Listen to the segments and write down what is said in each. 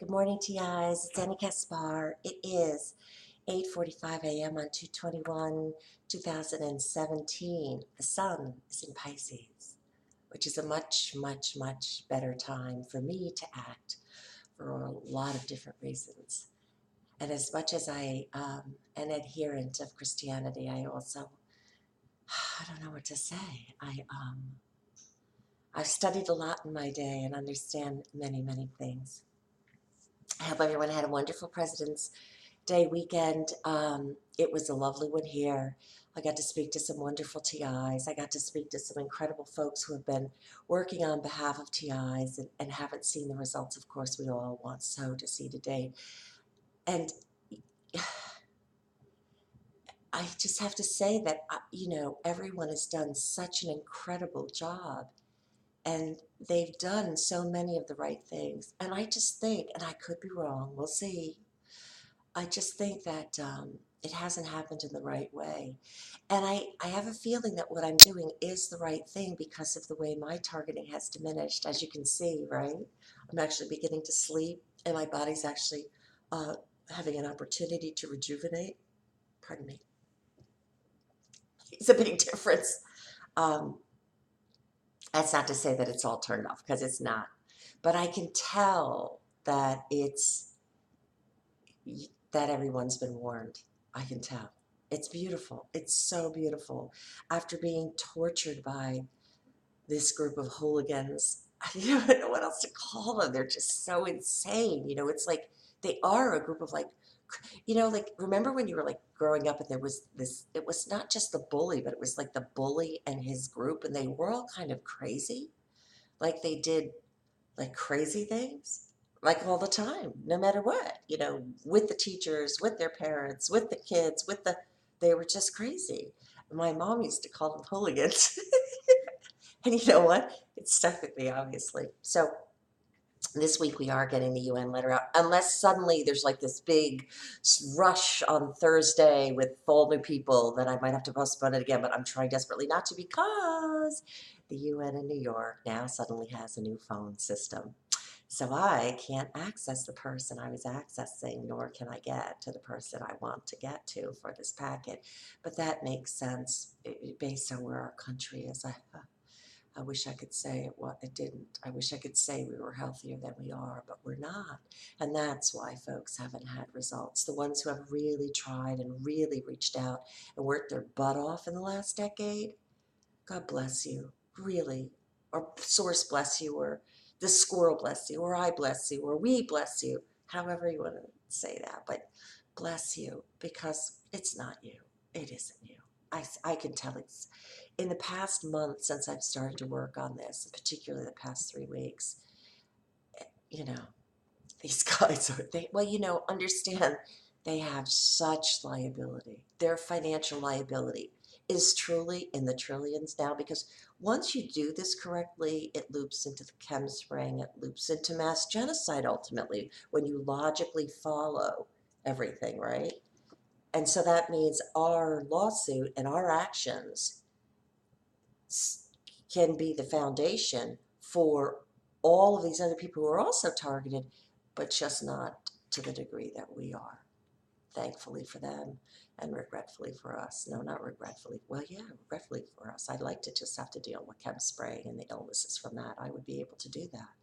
Good morning, TIs. It's Annie Caspar. It is 8:45 a.m. on 2/21/2017. The sun is in Pisces, which is a much, much, much better time for me to act for a lot of different reasons. And as much as I am an adherent of Christianity, I also, I don't know what to say. I've studied a lot in my day and understand many, many things. I hope everyone had a wonderful President's Day weekend. It was a lovely one here. I got to speak to some wonderful TIs. I got to speak to some incredible folks who have been working on behalf of TIs and haven't seen the results, of course, we all want so to see today. And I just have to say that, everyone has done such an incredible job and they've done so many of the right things. And I just think, and I could be wrong, we'll see. I just think that it hasn't happened in the right way. And I have a feeling that what I'm doing is the right thing because of the way my targeting has diminished, as you can see, right? I'm actually beginning to sleep, and my body's actually uh, having an opportunity to rejuvenate. Pardon me. It's a big difference. Um, that's not to say that it's all turned off, because it's not. But I can tell that that everyone's been warned. I can tell. It's beautiful. It's so beautiful. After being tortured by this group of hooligans, I don't know what else to call them. They're just so insane. It's like they are a group of like remember when you were like growing up and there was this, it was not just the bully, but it was like the bully and his group, and they were all kind of crazy. Like they did like crazy things, like all the time, no matter what, with the teachers, with their parents, with the kids, they were just crazy. My mom used to call them hooligans. And you know what? It stuck with me, obviously. So this week we are getting the UN letter out, unless suddenly there's like this big rush on Thursday with all new people that I might have to postpone it again, but I'm trying desperately not to because the UN in New York now suddenly has a new phone system. So I can't access the person I was accessing, nor can I get to the person I want to get to for this packet. But that makes sense based on where our country is. I wish I could say it didn't. I wish I could say we were healthier than we are, but we're not. And that's why folks haven't had results. The ones who have really tried and really reached out and worked their butt off in the last decade, God bless you, really. Or source bless you, or the squirrel bless you, or I bless you, or we bless you, however you want to say that. But bless you, because it's not you. It isn't you. I can tell it's in the past month since I've started to work on this, particularly the past 3 weeks, you know, these guys understand they have such liability. Their financial liability is truly in the trillions now, because once you do this correctly, it loops into the chem spraying, it loops into mass genocide ultimately, when you logically follow everything, right? And so that means our lawsuit and our actions can be the foundation for all of these other people who are also targeted, but just not to the degree that we are. Thankfully for them and regretfully for us. No, not regretfully. Well, yeah, regretfully for us. I'd like to just have to deal with chem spraying and the illnesses from that. I would be able to do that.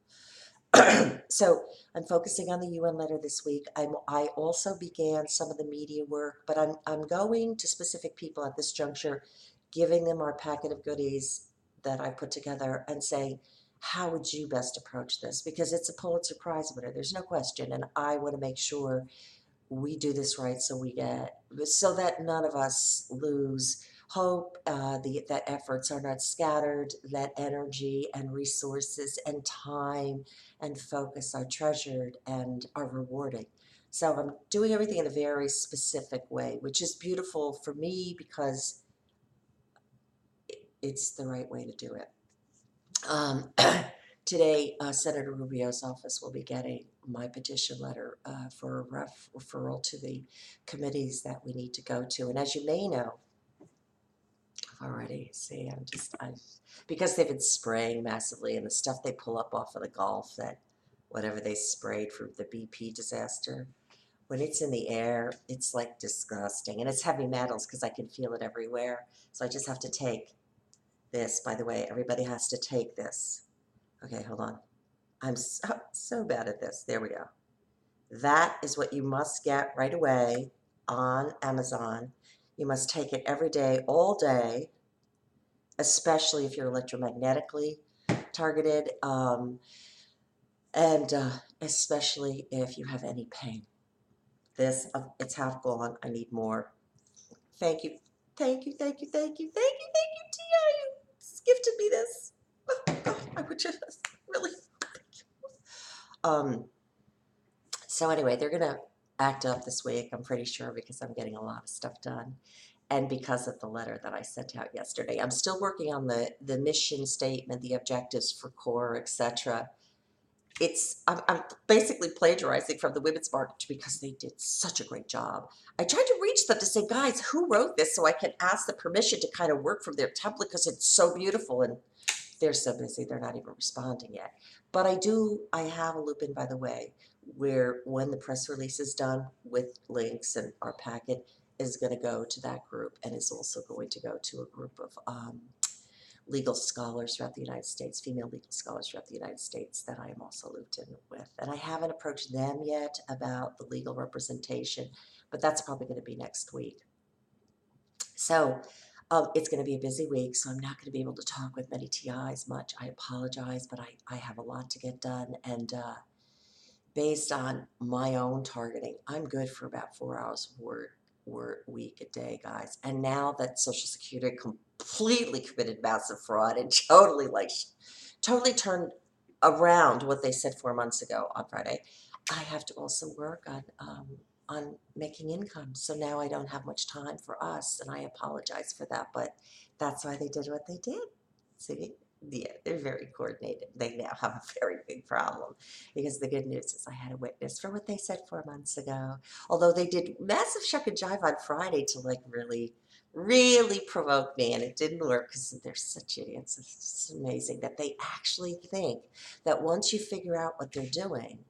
So I'm focusing on the UN letter this week. I also began some of the media work, but I'm going to specific people at this juncture, giving them our packet of goodies that I put together and saying, how would you best approach this? Because it's a Pulitzer Prize winner, there's no question, and I want to make sure we do this right so that none of us lose hope, that efforts are not scattered, that energy and resources and time and focus are treasured and are rewarding. So I'm doing everything in a very specific way, which is beautiful for me because it's the right way to do it. Today, Senator Rubio's office will be getting my petition letter for a referral to the committees that we need to go to. And as you may know, already, see, because they've been spraying massively and the stuff they pull up off of the Gulf, that whatever they sprayed for the BP disaster. When it's in the air, it's like disgusting. And it's heavy metals because I can feel it everywhere. So I just have to take this. By the way, everybody has to take this. Okay, hold on. I'm so bad at this. There we go. That is what you must get right away on Amazon. You must take it every day, all day, especially if you're electromagnetically targeted, and especially if you have any pain. This, it's half gone. I need more. Thank you. Thank you, thank you, thank you, thank you, thank you, Tia. You gifted me this. Oh, God, I would just really thank you. So anyway, they're going to act up this week, I'm pretty sure, because I'm getting a lot of stuff done. And because of the letter that I sent out yesterday. I'm still working on the mission statement, the objectives for kohr, etc. I'm basically plagiarizing from the Women's March because they did such a great job. I tried to reach them to say, guys, who wrote this so I can ask the permission to kind of work from their template because it's so beautiful, and they're so busy they're not even responding yet. But I have a loop in, by the way, where when the press release is done with links and our packet is going to go to that group and is also going to go to a group of legal scholars throughout the United States, female legal scholars throughout the United States that I am also looped in with. And I haven't approached them yet about the legal representation, but that's probably going to be next week. So it's going to be a busy week, so I'm not going to be able to talk with many TIs much. I apologize, but I have a lot to get done. And based on my own targeting, I'm good for about 4 hours week a day, guys. And now that Social Security completely committed massive fraud and totally turned around what they said 4 months ago on Friday, I have to also work on making income. So now I don't have much time for us, and I apologize for that, but that's why they did what they did. See? Yeah, they're very coordinated. They now have a very big problem because the good news is I had a witness for what they said 4 months ago. Although they did massive shuck and jive on Friday to like really, really provoke me, and it didn't work because they're such idiots. It's just amazing that they actually think that once you figure out what they're doing,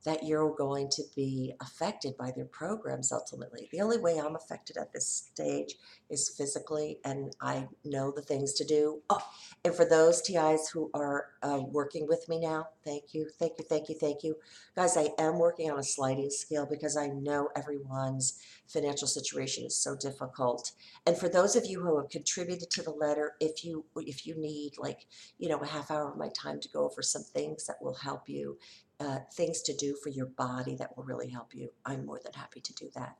that you're going to be affected by their programs ultimately. The only way I'm affected at this stage is physically, and I know the things to do. Oh, and for those TIs who are working with me now, thank you, thank you, thank you, thank you. Guys, I am working on a sliding scale because I know everyone's financial situation is so difficult. And for those of you who have contributed to the letter, if you need like, a half hour of my time to go over some things that will help you, things to do for your body that will really help you, I'm more than happy to do that.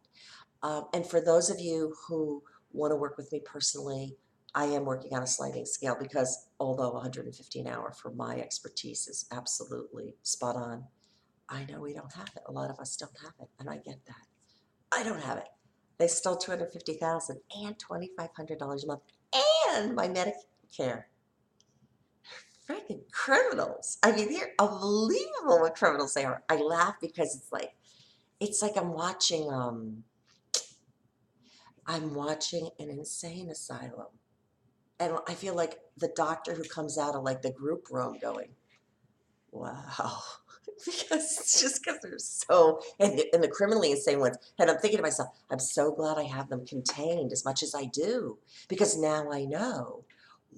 And for those of you who want to work with me personally, I am working on a sliding scale because although 150 an hour for my expertise is absolutely spot on, I know we don't have it. A lot of us don't have it, and I get that. I don't have it. They stole $250,000 and $2,500 a month, and my Medicare. Freaking criminals. I mean, they're unbelievable what criminals they are. I laugh because it's like I'm watching an insane asylum. And I feel like the doctor who comes out of like the group room going, wow. Because it's just because they're so, and the criminally insane ones. And I'm thinking to myself, I'm so glad I have them contained as much as I do, because now I know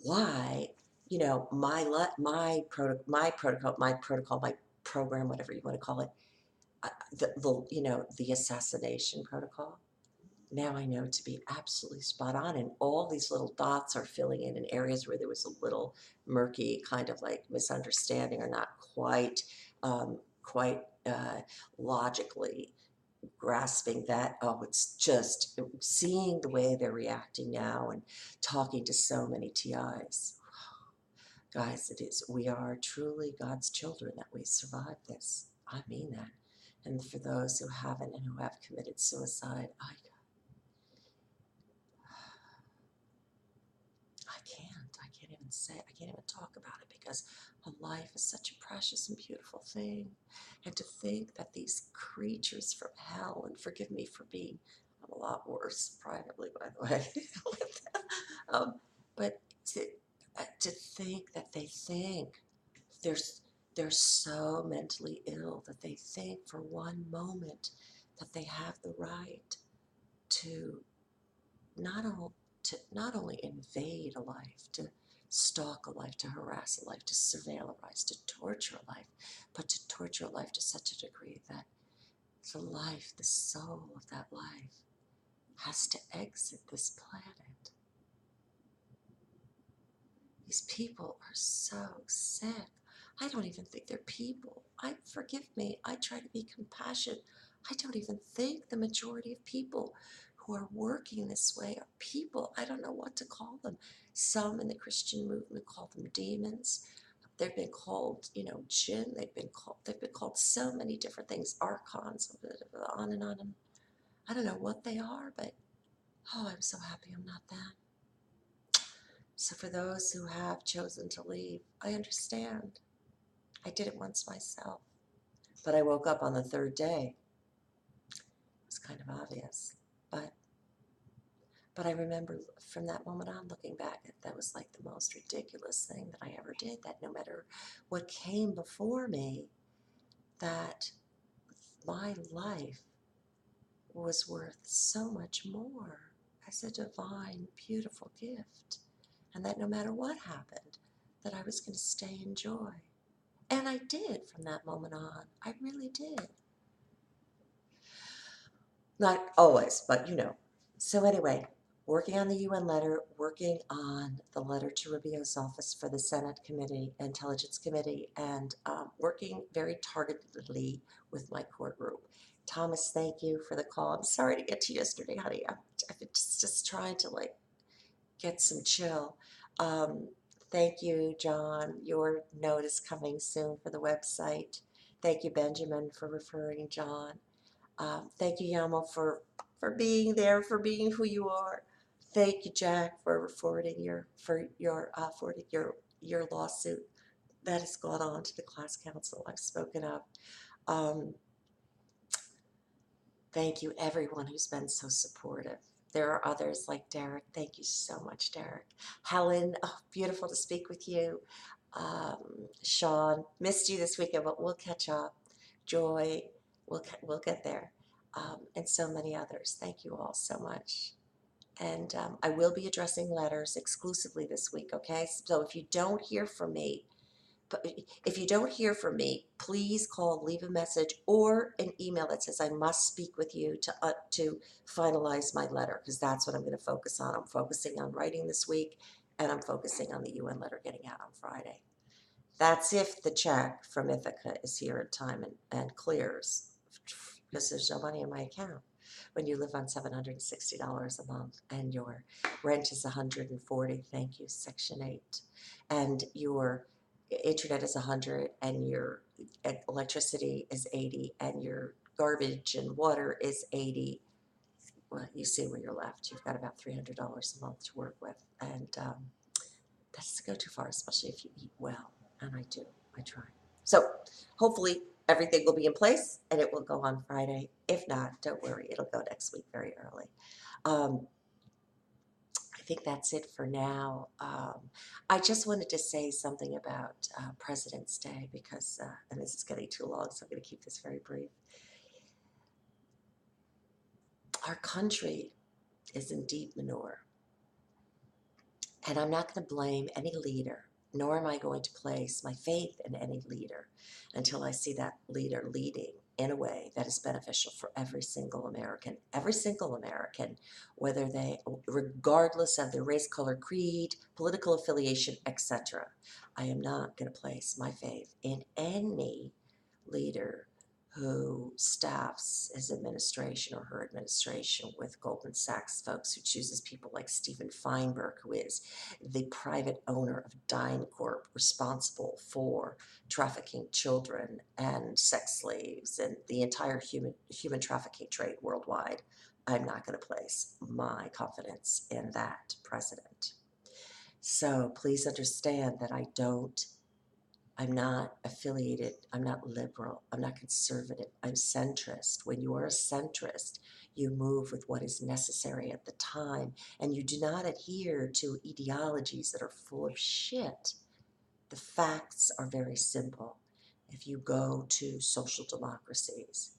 why, my protocol, my program, whatever you want to call it, the assassination protocol. Now I know to be absolutely spot on, and all these little dots are filling in areas where there was a little murky kind of like misunderstanding or not quite logically grasping that. Oh, it's just seeing the way they're reacting now and talking to so many TIs. Guys, we are truly God's children that we survived this. I mean that. And for those who haven't and who have committed suicide, I can't even talk about it because a life is such a precious and beautiful thing. And to think that these creatures from hell, and forgive me for being, I'm a lot worse privately, by the way, but to think that they think there's They're so mentally ill that they think for one moment that they have the right to not only invade a life, to stalk a life, to harass a life, to surveil a life, to torture a life, but to torture a life to such a degree that the life, the soul of that life, has to exit this planet. These people are so sick. I don't even think they're people. Forgive me, I try to be compassionate. I don't even think the majority of people who are working this way are people. I don't know what to call them. Some in the Christian movement call them demons. They've been called, jinn. They've been called so many different things, archons, on and on. And I don't know what they are, but oh, I'm so happy I'm not that. So for those who have chosen to leave, I understand. I did it once myself. But I woke up on the third day. It was kind of obvious. But I remember from that moment on, looking back, that was like the most ridiculous thing that I ever did, that no matter what came before me, that my life was worth so much more as a divine, beautiful gift. And that no matter what happened, that I was going to stay in joy. And I did from that moment on. I really did. Not always, but So anyway, working on the UN letter, working on the letter to Rubio's office for the Senate Committee, Intelligence Committee, and working very targetedly with my core group. Thomas, thank you for the call. I'm sorry to get to you yesterday, honey. I've been just trying to get some chill. Thank you, John. Your note is coming soon for the website. Thank you, Benjamin, for referring John. Thank you, Yamo, for being there, for being who you are. Thank you, Jack, for forwarding your lawsuit that has gone on to the class council. I've spoken up. Thank you, everyone who's been so supportive. There are others like Derek. Thank you so much, Derek. Helen, oh, beautiful to speak with you. Sean, missed you this weekend, but we'll catch up. Joy, we'll get there. And so many others. Thank you all so much. And I will be addressing letters exclusively this week, okay? So if you don't hear from me, please call, leave a message, or an email that says I must speak with you to finalize my letter, because that's what I'm going to focus on. I'm focusing on writing this week, and I'm focusing on the UN letter getting out on Friday. That's if the check from Ithaca is here in time and clears, because there's no money in my account. When you live on $760 a month and your rent is $140, thank you, Section 8, and your internet is $100 and your electricity is $80 and your garbage and water is $80, well, you see where you're left. You've got about $300 a month to work with, and that doesn't go too far, especially if you eat well, and I do. I try. So hopefully everything will be in place and it will go on Friday. If not, don't worry, it'll go next week very early. I think that's it for now. I just wanted to say something about President's Day because, and this is getting too long, so I'm going to keep this very brief. Our country is in deep manure. And I'm not going to blame any leader, nor am I going to place my faith in any leader until I see that leader leading in a way that is beneficial for every single American, whether they, regardless of their race, color, creed, political affiliation, etc. I am not going to place my faith in any leader who staffs his administration or her administration with Goldman Sachs folks, who chooses people like Stephen Feinberg, who is the private owner of DynCorp, responsible for trafficking children and sex slaves and the entire human trafficking trade worldwide. I'm not going to place my confidence in that president. So please understand that I'm not affiliated, I'm not liberal, I'm not conservative, I'm centrist. When you are a centrist, you move with what is necessary at the time, and you do not adhere to ideologies that are full of shit. The facts are very simple. if you go to social democracies,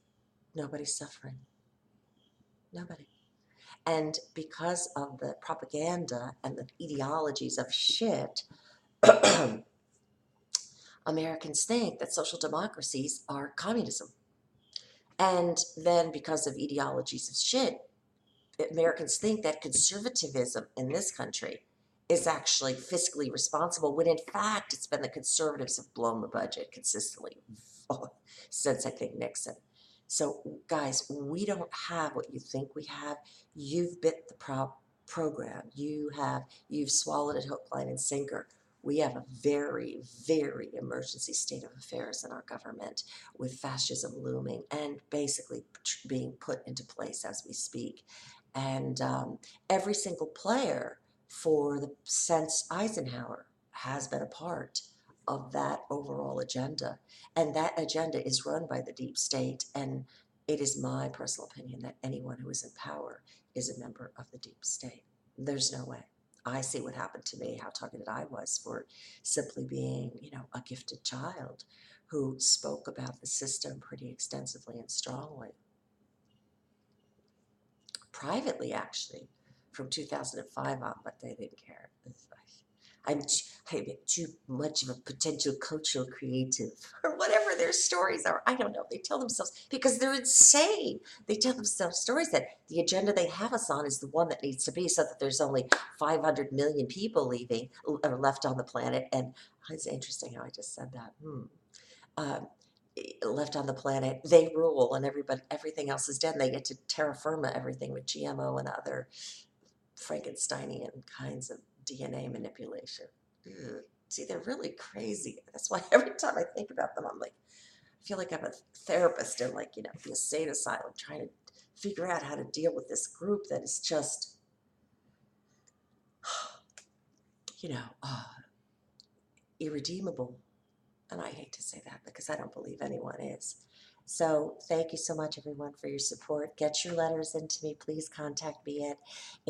nobody's suffering. Nobody. And because of the propaganda and the ideologies of shit, Americans think that social democracies are communism. And then because of ideologies of shit, Americans think that conservatism in this country is actually fiscally responsible, when in fact it's been the conservatives have blown the budget consistently since I think Nixon. So guys, we don't have what you think we have. You've bit the program. You've swallowed it hook, line, and sinker. We have a very, very emergency state of affairs in our government, with fascism looming and basically being put into place as we speak. And every single player for the since Eisenhower has been a part of that overall agenda. And that agenda is run by the deep state. And it is my personal opinion that anyone who is in power is a member of the deep state. There's no way. I see what happened to me, how targeted I was for simply being, a gifted child who spoke about the system pretty extensively and strongly. Privately, actually, from 2005 on, but they didn't care. I'm too much of a potential cultural creative, or whatever their stories are. I don't know. They tell themselves, because they're insane. They tell themselves stories that the agenda they have us on is the one that needs to be, so that there's only 500 million people leaving or left on the planet. And it's interesting how I just said that. Um, left on the planet, they rule, and everything else is dead. And they get to terra firma everything with GMO and other Frankensteinian kinds of DNA manipulation. Ugh. See, they're really crazy. That's why every time I think about them, I'm like, I feel like I'm a therapist in, like, the insane asylum, trying to figure out how to deal with this group that is just, irredeemable. And I hate to say that because I don't believe anyone is. So thank you so much, everyone, for your support. Get your letters into me. Please contact me at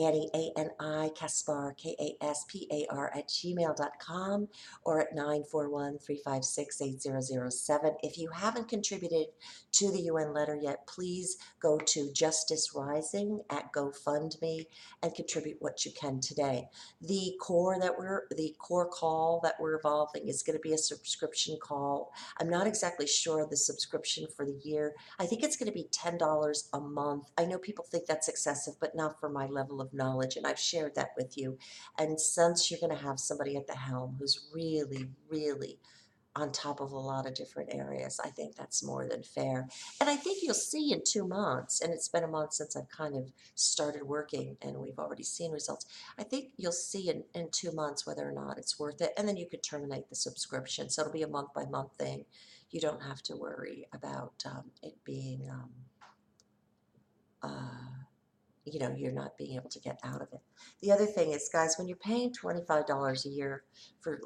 Annie, A-N-I, Kaspar, K-A-S-P-A-R, @gmail.com, or at 941-356-8007. If you haven't contributed to the UN letter yet, please go to Justice Rising at GoFundMe and contribute what you can today. The kohr call that we're evolving is going to be a subscription call. I'm not exactly sure of the subscription for the year. I think it's going to be $10 a month. I know people think that's excessive, but not for my level of knowledge, and I've shared that with you. And since you're going to have somebody at the helm who's really, really on top of a lot of different areas, I think that's more than fair. And I think you'll see in 2 months, and it's been a month since I've kind of started working and we've already seen results. I think you'll see in 2 months whether or not it's worth it, and then you could terminate the subscription. So it'll be a month by month thing. You don't have to worry about it being, you're not being able to get out of it. The other thing is, guys, when you're paying $25 a year for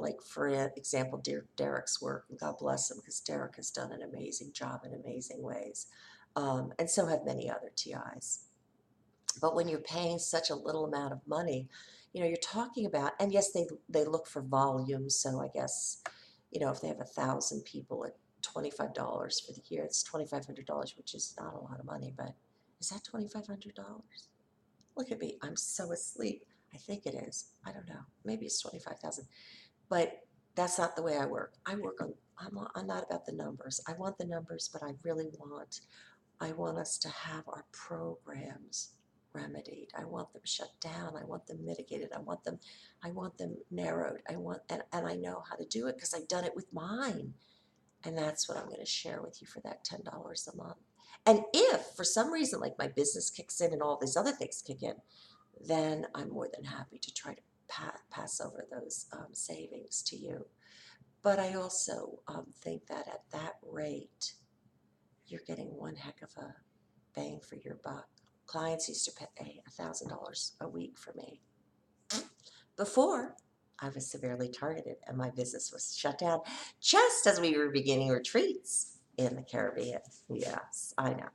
example, Derek's work, and God bless him, because Derek has done an amazing job in amazing ways, and so have many other TIs. But when you're paying such a little amount of money, you're talking about, and yes, they look for volume. So I guess, if they have 1,000 people at $25 for the year, it's $2,500, which is not a lot of money, but is that $2,500? Look at me, I'm so asleep. I think it is. I don't know. Maybe it's 25,000. But that's not the way I work. I'm not about the numbers. I want the numbers, but I want us to have our programs remedied. I want them shut down. I want them mitigated. I want them narrowed. And I know how to do it because I've done it with mine. And that's what I'm going to share with you for that $10 a month. And if for some reason, like my business kicks in and all these other things kick in, then I'm more than happy to try to pass over those savings to you. But I also think that at that rate, you're getting one heck of a bang for your buck. Clients used to pay $1,000 a week for me. Before, I was severely targeted and my business was shut down just as we were beginning retreats in the Caribbean. Yes, I know.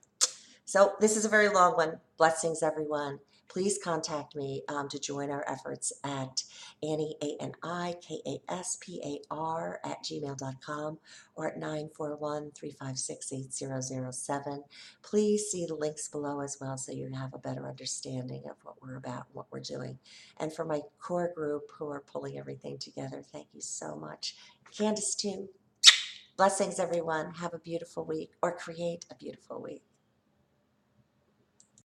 So this is a very long one. Blessings, everyone. please contact me to join our efforts at Annie, ANIKASPAR @gmail.com or at 941-356-8007. Please see the links below as well so you have a better understanding of what we're about, what we're doing. And for my core group who are pulling everything together, thank you so much. Candace too. Blessings, everyone. Have a beautiful week, or create a beautiful week.